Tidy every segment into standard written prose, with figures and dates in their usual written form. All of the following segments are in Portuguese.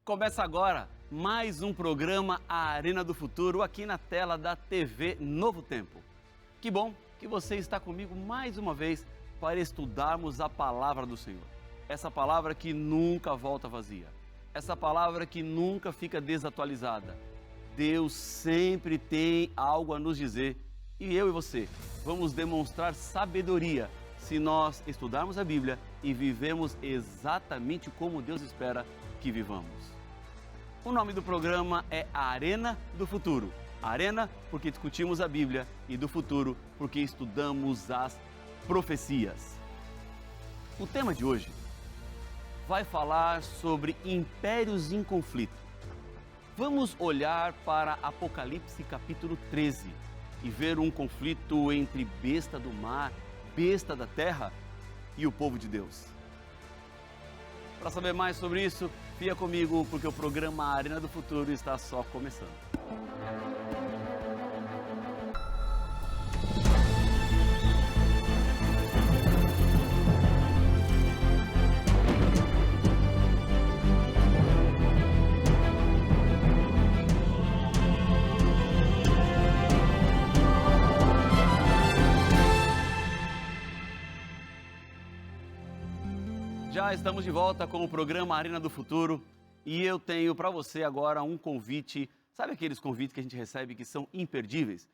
Começa agora mais um programa A Arena do Futuro aqui na tela da TV Novo Tempo. Que bom que você está comigo mais uma vez para estudarmos a palavra do Senhor. Essa palavra que nunca volta vazia. Essa palavra que nunca fica desatualizada. Deus sempre tem algo a nos dizer e eu e você vamos demonstrar sabedoria se nós estudarmos a Bíblia e vivemos exatamente como Deus espera que vivamos. O nome do programa é A Arena do Futuro. A Arena porque discutimos a Bíblia e do futuro porque estudamos as profecias. O tema de hoje vai falar sobre impérios em conflito. Vamos olhar para Apocalipse capítulo 13 e ver um conflito entre besta do mar, besta da terra e o povo de Deus. Para saber mais sobre isso, fica comigo porque o programa Arena do Futuro está só começando. Já estamos de volta com o programa Arena do Futuro e eu tenho para você agora um convite. Sabe aqueles convites que a gente recebe que são imperdíveis?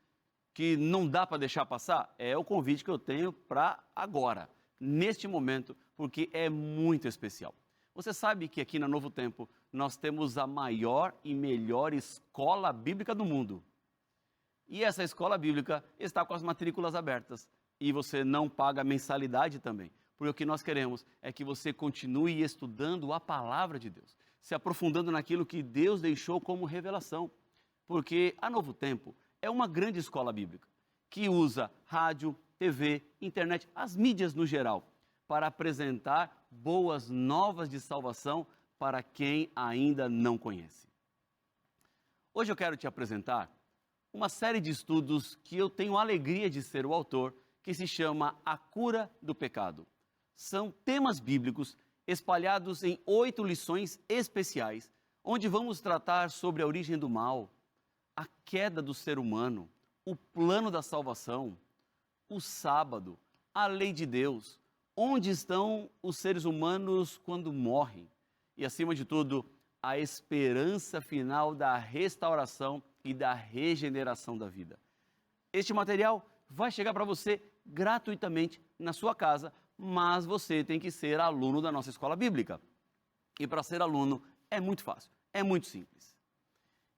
Que não dá para deixar passar? É o convite que eu tenho para agora, neste momento, porque é muito especial. Você sabe que aqui na Novo Tempo nós temos a maior e melhor escola bíblica do mundo. E essa escola bíblica está com as matrículas abertas e você não paga mensalidade também. Porque o que nós queremos é que você continue estudando a palavra de Deus, se aprofundando naquilo que Deus deixou como revelação. Porque a Novo Tempo é uma grande escola bíblica, que usa rádio, TV, internet, as mídias no geral, para apresentar boas novas de salvação para quem ainda não conhece. Hoje eu quero te apresentar uma série de estudos que eu tenho a alegria de ser o autor, que se chama A Cura do Pecado. São temas bíblicos espalhados em 8 lições especiais, onde vamos tratar sobre a origem do mal, a queda do ser humano, o plano da salvação, o sábado, a lei de Deus, onde estão os seres humanos quando morrem e, acima de tudo, a esperança final da restauração e da regeneração da vida. Este material vai chegar para você gratuitamente na sua casa, mas você tem que ser aluno da nossa escola bíblica. E para ser aluno é muito fácil, é muito simples.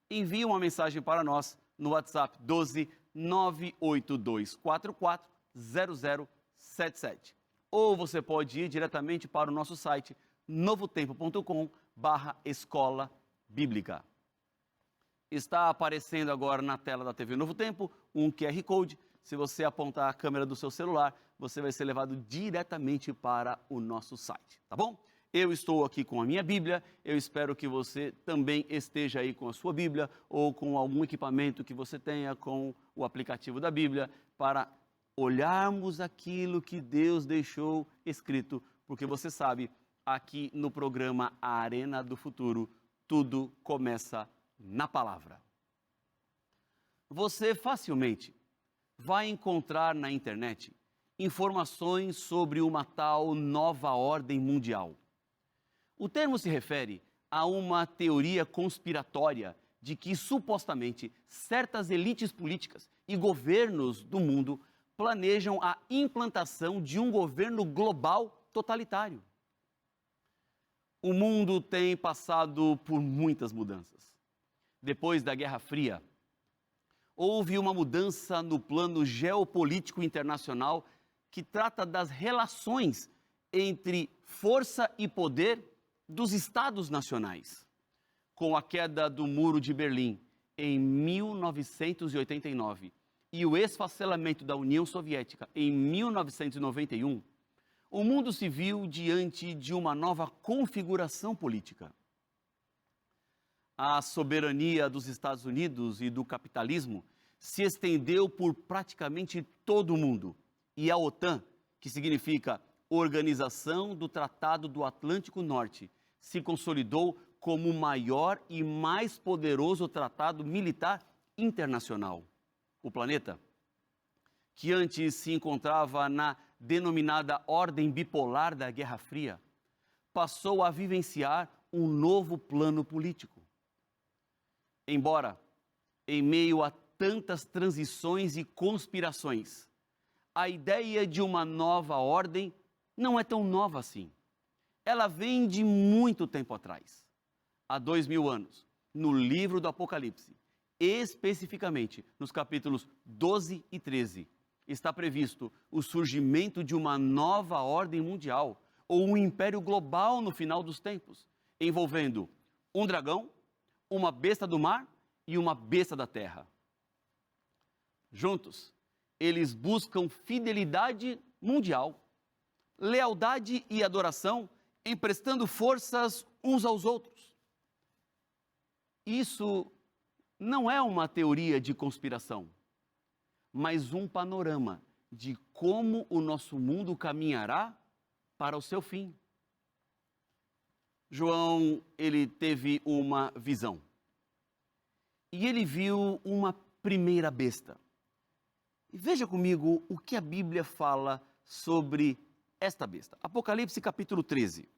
Envie uma mensagem para nós no WhatsApp 12 98244 0077. Ou você pode ir diretamente para o nosso site novotempo.com/escola bíblica. Está aparecendo agora na tela da TV Novo Tempo um QR Code. Se você apontar a câmera do seu celular, você vai ser levado diretamente para o nosso site, tá bom? Eu estou aqui com a minha Bíblia, eu espero que você também esteja aí com a sua Bíblia ou com algum equipamento que você tenha com o aplicativo da Bíblia para olharmos aquilo que Deus deixou escrito, porque você sabe, aqui no programa A Arena do Futuro, tudo começa na palavra. Você facilmente vai encontrar na internet informações sobre uma tal nova ordem mundial. O termo se refere a uma teoria conspiratória de que supostamente certas elites políticas e governos do mundo planejam a implantação de um governo global totalitário. O mundo tem passado por muitas mudanças. Depois da Guerra Fria, houve uma mudança no plano geopolítico internacional que trata das relações entre força e poder dos Estados nacionais. Com a queda do Muro de Berlim em 1989 e o esfacelamento da União Soviética em 1991, o mundo se viu diante de uma nova configuração política. A soberania dos Estados Unidos e do capitalismo se estendeu por praticamente todo o mundo. E a OTAN, que significa Organização do Tratado do Atlântico Norte, se consolidou como o maior e mais poderoso tratado militar internacional. O planeta, que antes se encontrava na denominada ordem bipolar da Guerra Fria, passou a vivenciar um novo plano político. Embora, em meio a tantas transições e conspirações, a ideia de uma nova ordem não é tão nova assim. Ela vem de muito tempo atrás. Há 2000 anos, no livro do Apocalipse, especificamente nos capítulos 12 e 13, está previsto o surgimento de uma nova ordem mundial, ou um império global no final dos tempos, envolvendo um dragão, uma besta do mar e uma besta da terra. Juntos, eles buscam fidelidade mundial, lealdade e adoração, emprestando forças uns aos outros. Isso não é uma teoria de conspiração, mas um panorama de como o nosso mundo caminhará para o seu fim. João, ele teve uma visão. E ele viu uma primeira besta. E veja comigo o que a Bíblia fala sobre esta besta. Apocalipse capítulo 13.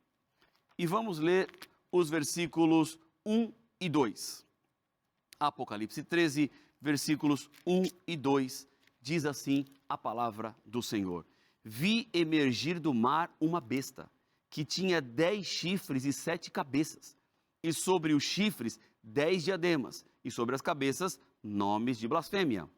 E vamos ler os versículos 1 e 2. Apocalipse 13, versículos 1 e 2, diz assim a palavra do Senhor. Vi emergir do mar uma besta, que tinha 10 chifres e 7 cabeças, e sobre os chifres 10 diademas, e sobre as cabeças nomes de blasfêmia.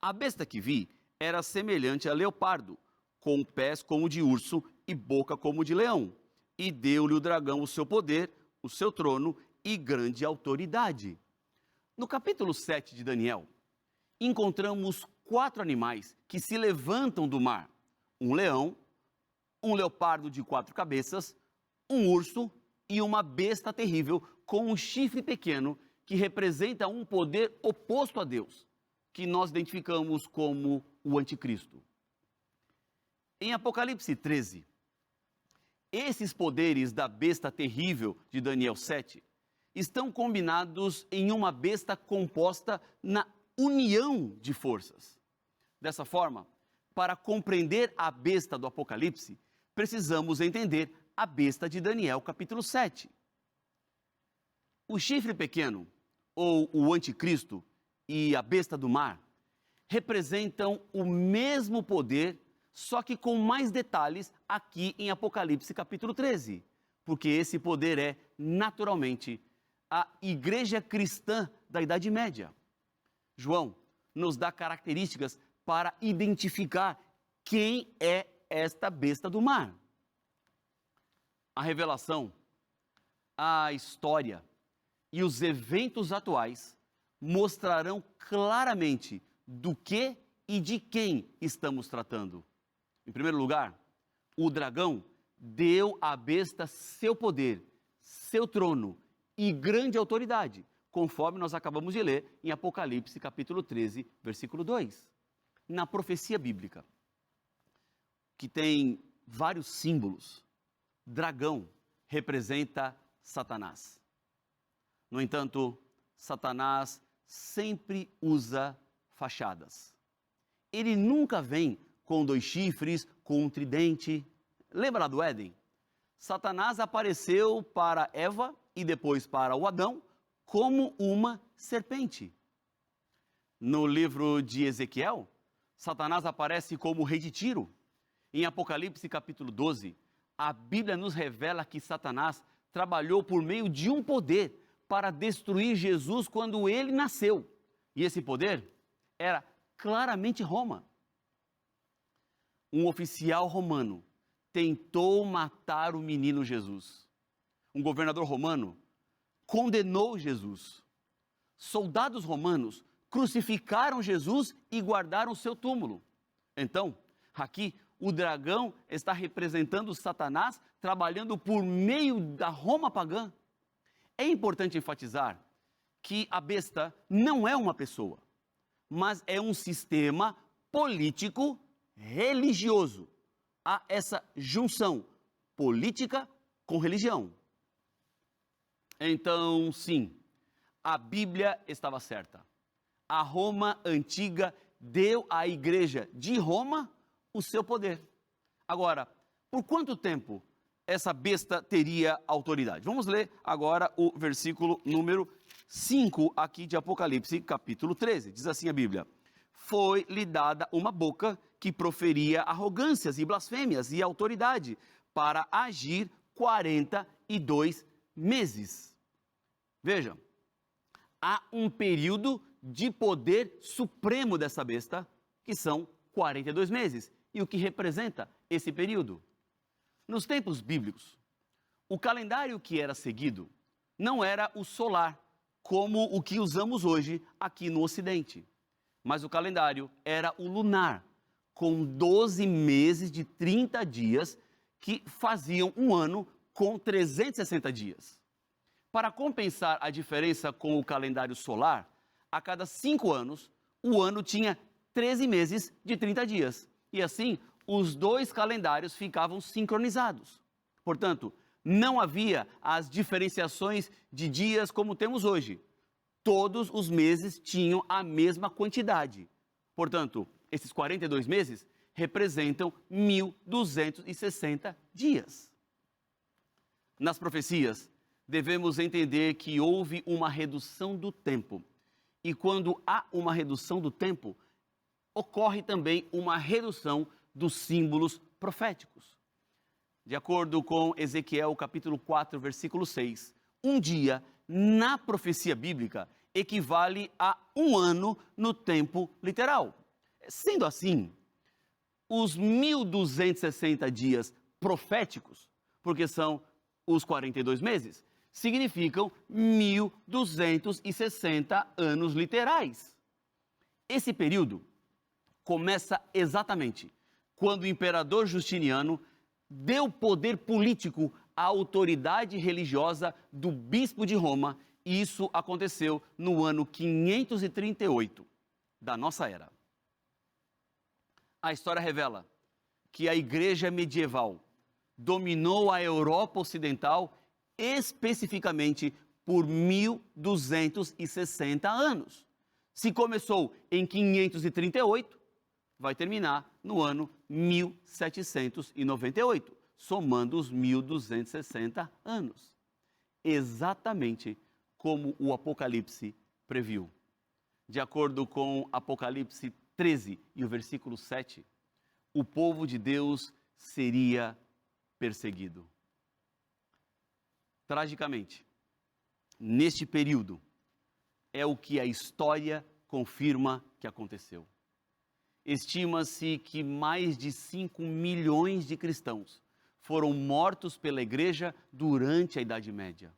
A besta que vi era semelhante a leopardo, com pés como de urso e boca como de leão, e deu-lhe o dragão o seu poder, o seu trono e grande autoridade. No capítulo 7 de Daniel, encontramos 4 animais que se levantam do mar: um leão, um leopardo de 4 cabeças, um urso e uma besta terrível com um chifre pequeno que representa um poder oposto a Deus, que nós identificamos como o anticristo. Em Apocalipse 13, esses poderes da besta terrível de Daniel 7 estão combinados em uma besta composta na união de forças. Dessa forma, para compreender a besta do Apocalipse, precisamos entender a besta de Daniel capítulo 7. O chifre pequeno, ou o anticristo, e a besta do mar, representam o mesmo poder, só que com mais detalhes aqui em Apocalipse capítulo 13, porque esse poder é, naturalmente, a igreja cristã da Idade Média. João nos dá características para identificar quem é esta besta do mar. A revelação, a história e os eventos atuais mostrarão claramente do que e de quem estamos tratando. Em primeiro lugar, o dragão deu à besta seu poder, seu trono e grande autoridade, conforme nós acabamos de ler em Apocalipse capítulo 13, versículo 2. Na profecia bíblica, que tem vários símbolos, dragão representa Satanás. No entanto, Satanás sempre usa fachadas. Ele nunca vem com 2 chifres, com um tridente. Lembra lá do Éden? Satanás apareceu para Eva e depois para o Adão como uma serpente. No livro de Ezequiel, Satanás aparece como rei de Tiro. Em Apocalipse capítulo 12, a Bíblia nos revela que Satanás trabalhou por meio de um poder para destruir Jesus quando ele nasceu. E esse poder era claramente Roma. Um oficial romano tentou matar o menino Jesus. Um governador romano condenou Jesus. Soldados romanos crucificaram Jesus e guardaram seu túmulo. Então, aqui, o dragão está representando Satanás, trabalhando por meio da Roma pagã. É importante enfatizar que a besta não é uma pessoa, mas é um sistema político religioso. Há essa junção política com religião. Então, sim, a Bíblia estava certa. A Roma antiga deu à igreja de Roma o seu poder. Agora, por quanto tempo essa besta teria autoridade? Vamos ler agora o versículo número 5 aqui de Apocalipse, capítulo 13. Diz assim a Bíblia: foi-lhe dada uma boca que proferia arrogâncias e blasfêmias e autoridade para agir 42 meses. Veja, há um período de poder supremo dessa besta, que são 42 meses. E o que representa esse período? Nos tempos bíblicos, o calendário que era seguido não era o solar, como o que usamos hoje aqui no Ocidente, mas o calendário era o lunar, com 12 meses de 30 dias, que faziam um ano com 360 dias. Para compensar a diferença com o calendário solar, a cada 5 anos, o ano tinha 13 meses de 30 dias. E assim, os dois calendários ficavam sincronizados. Portanto, não havia as diferenciações de dias como temos hoje. Todos os meses tinham a mesma quantidade. Portanto, esses 42 meses representam 1.260 dias. Nas profecias, devemos entender que houve uma redução do tempo. E quando há uma redução do tempo, ocorre também uma redução dos símbolos proféticos. De acordo com Ezequiel, capítulo 4, versículo 6, um dia, na profecia bíblica, equivale a um ano no tempo literal. Sendo assim, os 1.260 dias proféticos, porque são os 42 meses, significam 1.260 anos literais. Esse período começa exatamente quando o imperador Justiniano deu poder político à autoridade religiosa do bispo de Roma, e isso aconteceu no ano 538 da nossa era. A história revela que a igreja medieval dominou a Europa Ocidental especificamente por 1.260 anos. Se começou em 538, vai terminar no ano 1798, somando os 1.260 anos. Exatamente como o Apocalipse previu. De acordo com Apocalipse 13 e o versículo 7, o povo de Deus seria perseguido. Tragicamente, neste período, é o que a história confirma que aconteceu. Estima-se que mais de 5 milhões de cristãos foram mortos pela igreja durante a Idade Média.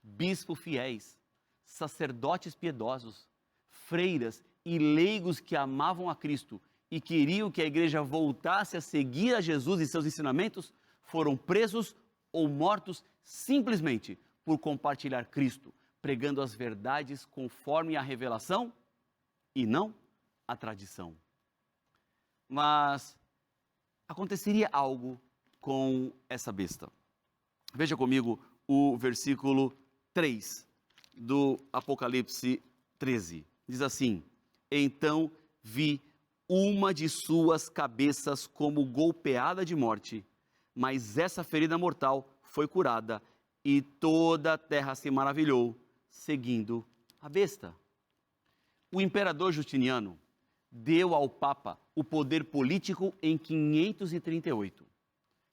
Bispos fiéis, sacerdotes piedosos, freiras e leigos que amavam a Cristo e queriam que a igreja voltasse a seguir a Jesus e seus ensinamentos, foram presos ou mortos simplesmente por compartilhar Cristo, pregando as verdades conforme a revelação e não a tradição. Mas aconteceria algo com essa besta. Veja comigo o versículo 3 do Apocalipse 13. Diz assim: então vi uma de suas cabeças como golpeada de morte, mas essa ferida mortal foi curada, e toda a terra se maravilhou, seguindo a besta. O imperador Justiniano deu ao Papa o poder político em 538.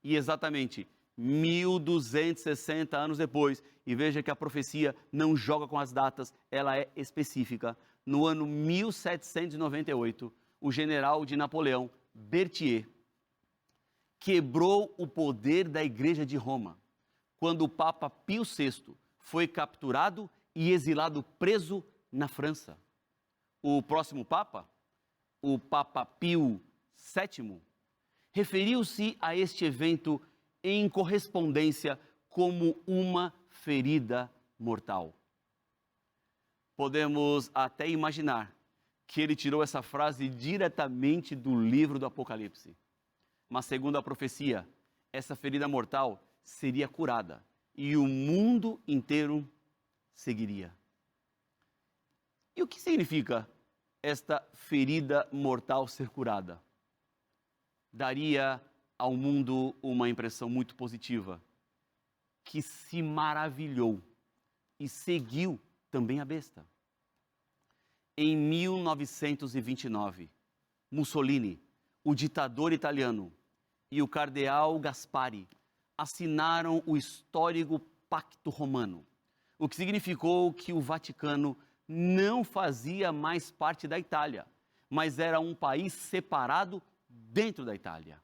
E exatamente 1.260 anos depois, e veja que a profecia não joga com as datas, ela é específica, no ano 1798, o general de Napoleão, Berthier, quebrou o poder da Igreja de Roma, quando o Papa Pio VI foi capturado e exilado preso na França. O próximo Papa, o Papa Pio VII, referiu-se a este evento em correspondência como uma ferida mortal. Podemos até imaginar que ele tirou essa frase diretamente do livro do Apocalipse. Mas segundo a profecia, essa ferida mortal seria curada e o mundo inteiro seguiria. E o que significa esta ferida mortal ser curada? Daria ao mundo uma impressão muito positiva, que se maravilhou e seguiu também a besta. Em 1929, Mussolini, o ditador italiano, e o cardeal Gaspari assinaram o histórico Pacto Romano, o que significou que o Vaticano não fazia mais parte da Itália, mas era um país separado dentro da Itália.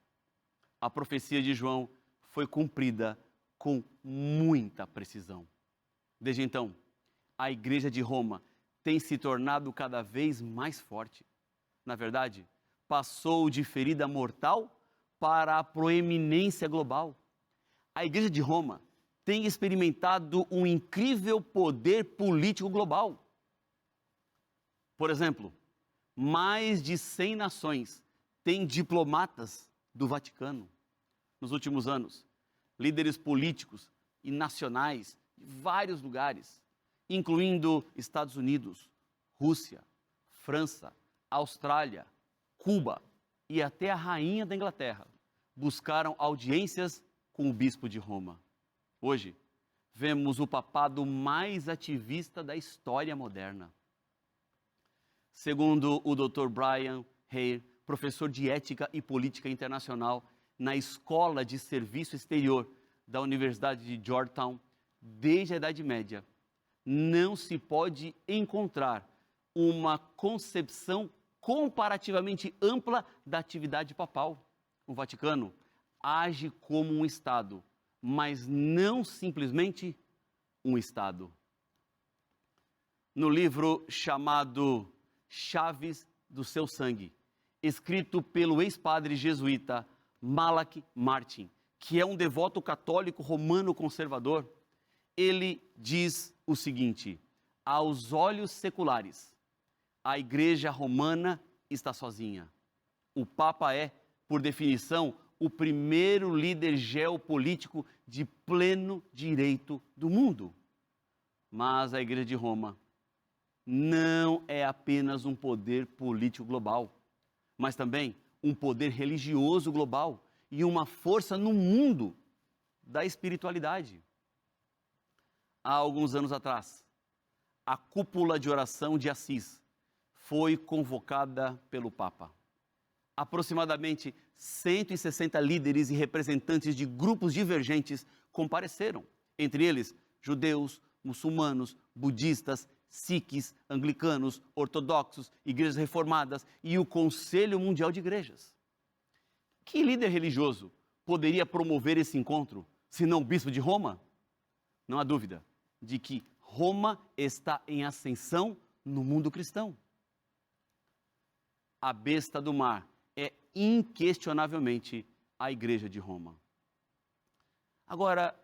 A profecia de João foi cumprida com muita precisão. Desde então, a Igreja de Roma tem se tornado cada vez mais forte. Na verdade, passou de ferida mortal para a proeminência global. A Igreja de Roma tem experimentado um incrível poder político global. Por exemplo, mais de 100 nações têm diplomatas do Vaticano. Nos últimos anos, líderes políticos e nacionais de vários lugares, incluindo Estados Unidos, Rússia, França, Austrália, Cuba e até a rainha da Inglaterra, buscaram audiências com o bispo de Roma. Hoje, vemos o papado mais ativista da história moderna. Segundo o Dr. Brian Hare, professor de Ética e Política Internacional na Escola de Serviço Exterior da Universidade de Georgetown, desde a Idade Média, não se pode encontrar uma concepção comparativamente ampla da atividade papal. O Vaticano age como um Estado, mas não simplesmente um Estado. No livro chamado Chaves do Seu Sangue, escrito pelo ex-padre jesuíta Malak Martin, que é um devoto católico romano conservador, ele diz o seguinte: aos olhos seculares, a Igreja Romana está sozinha. O Papa é, por definição, o primeiro líder geopolítico de pleno direito do mundo. Mas a Igreja de Roma não é apenas um poder político global, mas também um poder religioso global e uma força no mundo da espiritualidade. Há alguns anos atrás, a cúpula de oração de Assis foi convocada pelo Papa. Aproximadamente 160 líderes e representantes de grupos divergentes compareceram, entre eles judeus, muçulmanos, budistas, sikhs, anglicanos, ortodoxos, igrejas reformadas e o Conselho Mundial de Igrejas. Que líder religioso poderia promover esse encontro, se não o bispo de Roma? Não há dúvida de que Roma está em ascensão no mundo cristão. A besta do mar é inquestionavelmente a Igreja de Roma. Agora,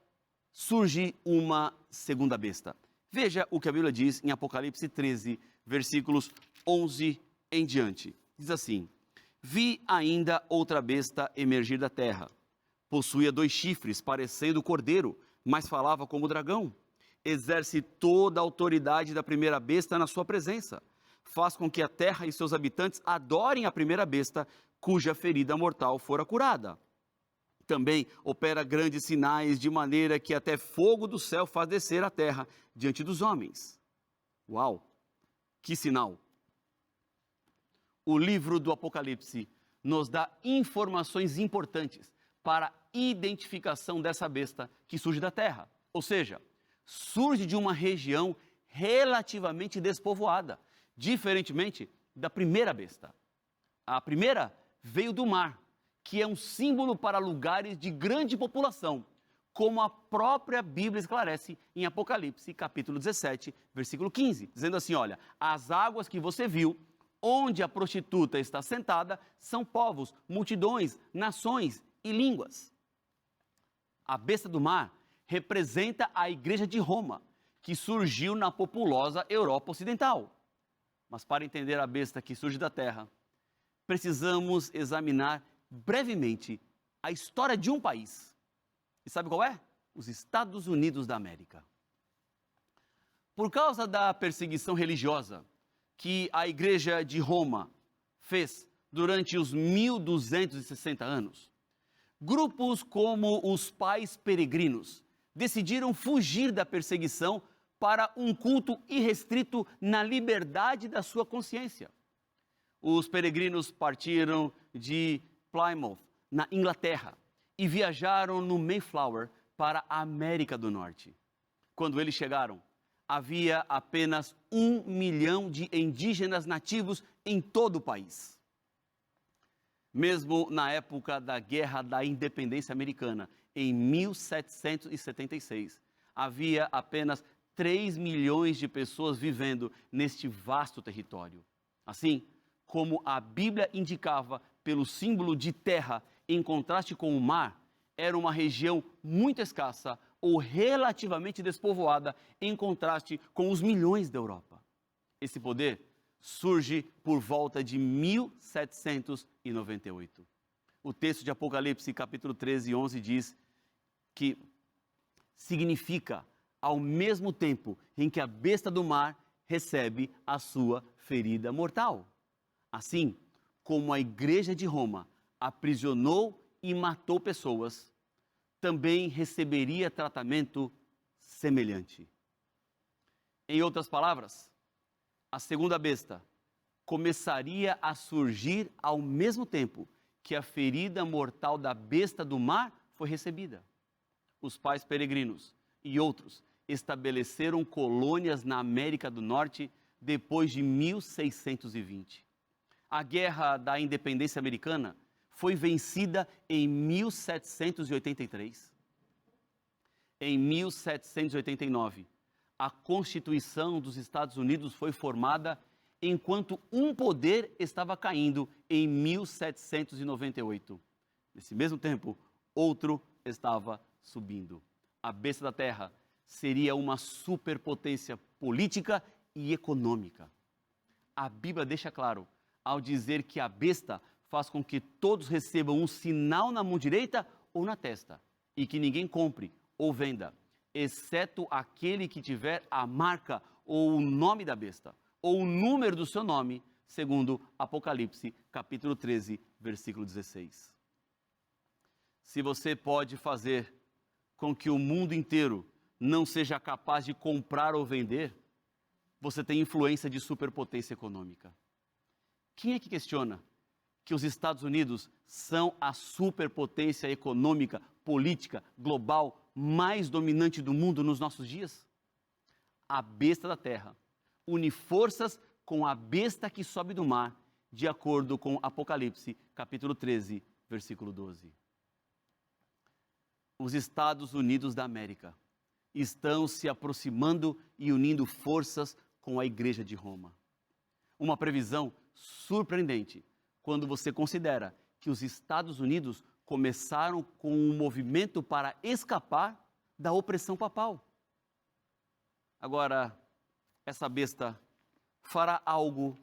surge uma segunda besta. Veja o que a Bíblia diz em Apocalipse 13, versículos 11 em diante. Diz assim: vi ainda outra besta emergir da terra. Possuía 2 chifres, parecendo cordeiro, mas falava como dragão. Exerce toda a autoridade da primeira besta na sua presença. Faz com que a terra e seus habitantes adorem a primeira besta, cuja ferida mortal fora curada. Também opera grandes sinais, de maneira que até fogo do céu faz descer a terra diante dos homens. Uau! Que sinal! O livro do Apocalipse nos dá informações importantes para a identificação dessa besta que surge da terra. Ou seja, surge de uma região relativamente despovoada, diferentemente da primeira besta. A primeira veio do mar, que é um símbolo para lugares de grande população, como a própria Bíblia esclarece em Apocalipse, capítulo 17, versículo 15, dizendo assim: olha, as águas que você viu, onde a prostituta está sentada, são povos, multidões, nações e línguas. A besta do mar representa a Igreja de Roma, que surgiu na populosa Europa Ocidental. Mas para entender a besta que surge da terra, precisamos examinar brevemente a história de um país. E sabe qual é? Os Estados Unidos da América. Por causa da perseguição religiosa que a Igreja de Roma fez durante os 1260 anos, grupos como os Pais Peregrinos decidiram fugir da perseguição para um culto irrestrito na liberdade da sua consciência. Os peregrinos partiram de Plymouth, na Inglaterra, e viajaram no Mayflower para a América do Norte. Quando eles chegaram, havia apenas 1 milhão de indígenas nativos em todo o país. Mesmo na época da Guerra da Independência Americana, em 1776, havia apenas 3 milhões de pessoas vivendo neste vasto território. Assim, como a Bíblia indicava pelo símbolo de terra em contraste com o mar, era uma região muito escassa ou relativamente despovoada em contraste com os milhões da Europa. Esse poder surge por volta de 1798. O texto de Apocalipse, capítulo 13, 11, diz que significa ao mesmo tempo em que a besta do mar recebe a sua ferida mortal. Assim como a Igreja de Roma aprisionou e matou pessoas, também receberia tratamento semelhante. Em outras palavras, a segunda besta começaria a surgir ao mesmo tempo que a ferida mortal da besta do mar foi recebida. Os Pais Peregrinos e outros estabeleceram colônias na América do Norte depois de 1620. A Guerra da Independência Americana foi vencida em 1783. Em 1789, a Constituição dos Estados Unidos foi formada enquanto um poder estava caindo em 1798. Nesse mesmo tempo, outro estava subindo. A besta da terra seria uma superpotência política e econômica. A Bíblia deixa claro ao dizer que a besta faz com que todos recebam um sinal na mão direita ou na testa, e que ninguém compre ou venda, exceto aquele que tiver a marca ou o nome da besta, ou o número do seu nome, segundo Apocalipse, capítulo 13, versículo 16. Se você pode fazer com que o mundo inteiro não seja capaz de comprar ou vender, você tem influência de superpotência econômica. Quem é que questiona que os Estados Unidos são a superpotência econômica, política, global mais dominante do mundo nos nossos dias? A besta da terra une forças com a besta que sobe do mar, de acordo com Apocalipse, capítulo 13, versículo 12. Os Estados Unidos da América estão se aproximando e unindo forças com a Igreja de Roma. Uma previsão surpreendente quando você considera que os Estados Unidos começaram com um movimento para escapar da opressão papal. Agora, essa besta fará algo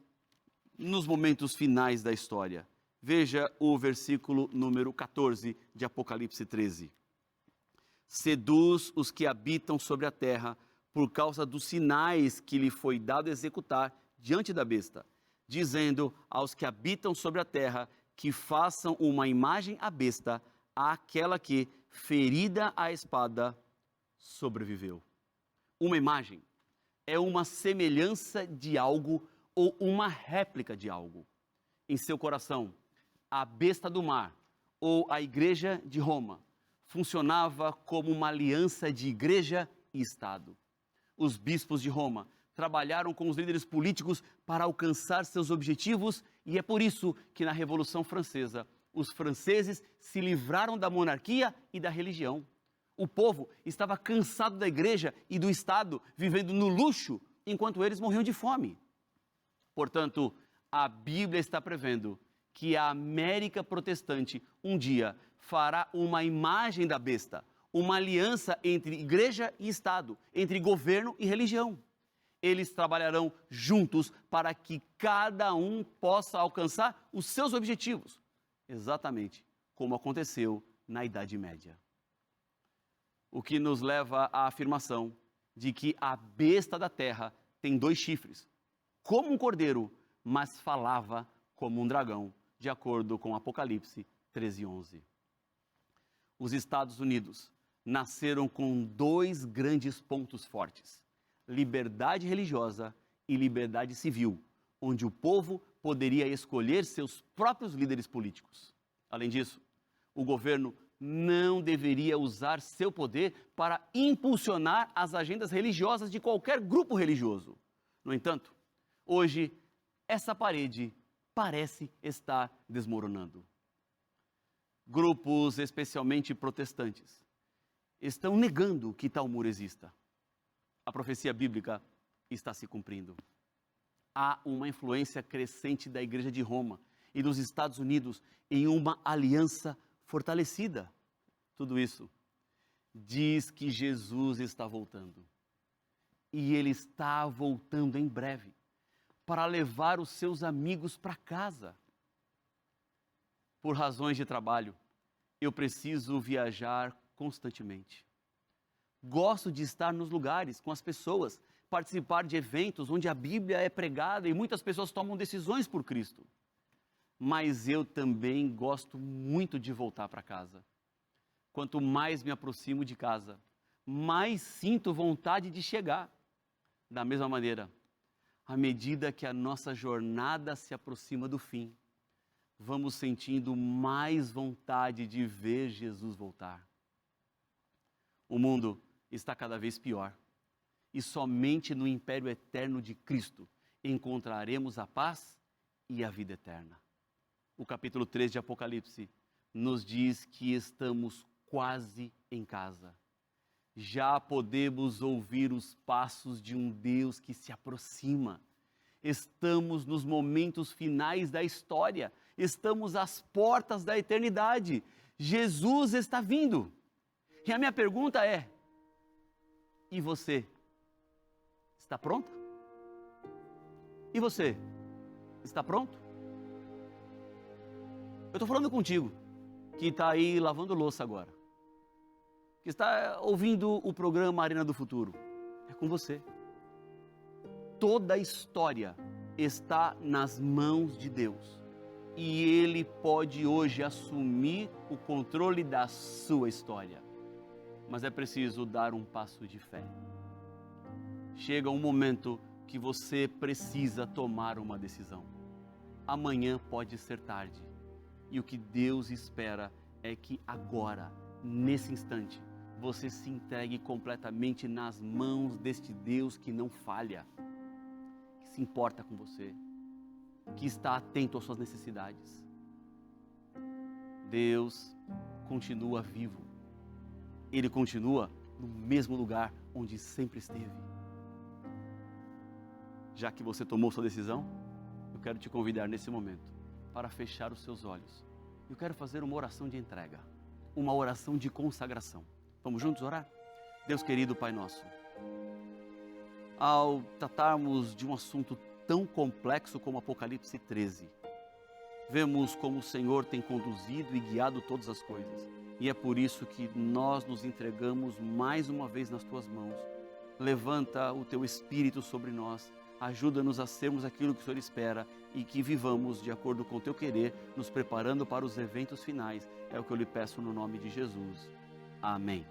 nos momentos finais da história. Veja o versículo número 14 de Apocalipse 13. Seduz os que habitam sobre a terra por causa dos sinais que lhe foi dado executar diante da besta, dizendo aos que habitam sobre a terra que façam uma imagem à besta, àquela que, ferida à espada, sobreviveu. Uma imagem é uma semelhança de algo ou uma réplica de algo. Em seu coração, a besta do mar, ou a Igreja de Roma, funcionava como uma aliança de igreja e Estado. Os bispos de Roma trabalharam com os líderes políticos para alcançar seus objetivos, e é por isso que na Revolução Francesa, os franceses se livraram da monarquia e da religião. O povo estava cansado da igreja e do Estado, vivendo no luxo, enquanto eles morriam de fome. Portanto, a Bíblia está prevendo que a América protestante um dia fará uma imagem da besta, uma aliança entre igreja e Estado, entre governo e religião. Eles trabalharão juntos para que cada um possa alcançar os seus objetivos, exatamente como aconteceu na Idade Média. O que nos leva à afirmação de que a besta da terra tem 2 chifres, como um cordeiro, mas falava como um dragão, de acordo com Apocalipse 13:11. Os Estados Unidos nasceram com 2 grandes pontos fortes: liberdade religiosa e liberdade civil, onde o povo poderia escolher seus próprios líderes políticos. Além disso, o governo não deveria usar seu poder para impulsionar as agendas religiosas de qualquer grupo religioso. No entanto, hoje, essa parede parece estar desmoronando. Grupos, especialmente protestantes, estão negando que tal muro exista. A profecia bíblica está se cumprindo. Há uma influência crescente da Igreja de Roma e dos Estados Unidos em uma aliança fortalecida. Tudo isso diz que Jesus está voltando. E Ele está voltando em breve para levar os seus amigos para casa. Por razões de trabalho, eu preciso viajar constantemente. Gosto de estar nos lugares, com as pessoas, participar de eventos onde a Bíblia é pregada e muitas pessoas tomam decisões por Cristo. Mas eu também gosto muito de voltar para casa. Quanto mais me aproximo de casa, mais sinto vontade de chegar. Da mesma maneira, à medida que a nossa jornada se aproxima do fim, vamos sentindo mais vontade de ver Jesus voltar. O mundo está cada vez pior e somente no império eterno de Cristo encontraremos a paz e a vida eterna. O capítulo 3 de Apocalipse nos diz que estamos quase em casa. Já podemos ouvir os passos de um Deus que se aproxima. Estamos nos momentos finais da história. Estamos às portas da eternidade. Jesus está vindo. E a minha pergunta é: e você? Está pronta? E você? Está pronto? Eu estou falando contigo, que está aí lavando louça agora, que está ouvindo o programa Arena do Futuro. É com você. Toda a história está nas mãos de Deus. E Ele pode hoje assumir o controle da sua história. Mas é preciso dar um passo de fé. Chega um momento que você precisa tomar uma decisão. Amanhã pode ser tarde. E o que Deus espera é que agora, nesse instante, você se entregue completamente nas mãos deste Deus que não falha, que se importa com você, que está atento às suas necessidades. Deus continua vivo. Ele continua no mesmo lugar onde sempre esteve. Já que você tomou sua decisão, eu quero te convidar nesse momento para fechar os seus olhos. Eu quero fazer uma oração de entrega, uma oração de consagração. Vamos juntos orar? Deus querido, Pai nosso, ao tratarmos de um assunto tão complexo como Apocalipse 13, vemos como o Senhor tem conduzido e guiado todas as coisas. E é por isso que nós nos entregamos mais uma vez nas Tuas mãos. Levanta o Teu Espírito sobre nós, ajuda-nos a sermos aquilo que o Senhor espera e que vivamos de acordo com o Teu querer, nos preparando para os eventos finais. É o que eu lhe peço no nome de Jesus. Amém.